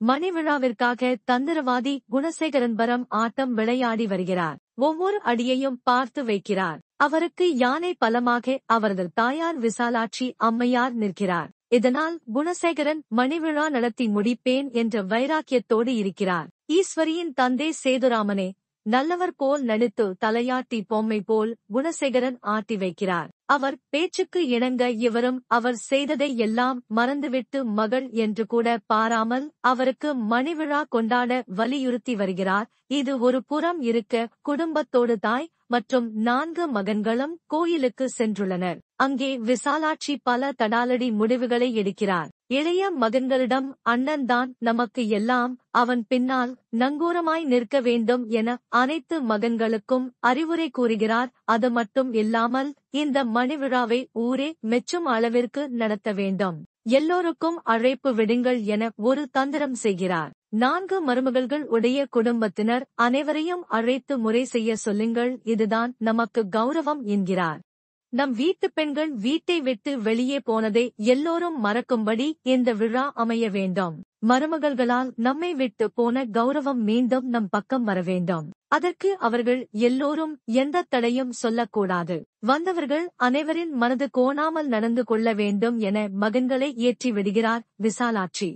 மணிவிழாவிற்காக தந்திரவாதி குணசேகரன்பரம் ஆட்டம் விளையாடி வருகிறார். ஒவ்வொரு அடியையும் பார்த்து வைக்கிறார். அவருக்கு யானை பலமாக அவரது தாயார் விசாலாட்சி அம்மையார் நிற்கிறார். இதனால் குணசேகரன் மணிவிழா நடத்தி முடிப்பேன் என்ற வைராக்கியத்தோடு இருக்கிறார். ஈஸ்வரியின் தந்தை சேதுராமனே நல்லவர் போல் நடித்து தலையாட்டி பொம்மை போல் குணசேகரன் ஆட்டி வைக்கிறார். அவர் பேச்சுக்கு இணங்க இவரும் அவர் செய்ததை எல்லாம் மறந்துவிட்டு மகள் என்று கூட பாராமல் அவருக்கு மணிவிழா கொண்டாட வலியுறுத்தி வருகிறார். இது ஒரு புறம் இருக்க, குடும்பத்தோடு தாய் மற்றும் 4 மகன்களும் கோயிலுக்கு சென்றுள்ளனர். அங்கே விசாலாட்சி பல தடாலடி முடிவுகளை எடுக்கிறார். இளைய மகன்களிடம் அண்ணன் தான் நமக்கு எல்லாம், அவன் பின்னால் நங்கூரமாய் நிற்க வேண்டும் என அனைத்து மகன்களுக்கும் அறிவுரை கூறுகிறார். அது மட்டும் இல்லாமல் இந்த மணிவிழாவை ஊரே மெச்சும் அளவிற்கு நடத்த வேண்டும், எல்லோருக்கும் அழைப்பு விடுங்கள் என ஒரு தந்திரம் செய்கிறார். 4 மருமகள்கள் உடைய குடும்பத்தினர் அனைவரையும் அழைத்து முறை செய்ய சொல்லுங்கள், இதுதான் நமக்கு கௌரவம் என்கிறார். நம் வீட்டு பெண்கள் வீட்டை விட்டு வெளியே போனதை எல்லோரும் மறக்கும்படி இந்த விழா அமைய வேண்டும். மருமகள்களால் நம்மை விட்டு போன கௌரவம் மீண்டும் நம் பக்கம் வர வேண்டும். அதற்கு அவர்கள் எல்லோரும் எந்த தடையும் சொல்லக்கூடாது. வந்தவர்கள் அனைவரின் மனது கோணாமல் நடந்து கொள்ள வேண்டும் என மகன்களை ஏற்றி விடுகிறார் விசாலாட்சி.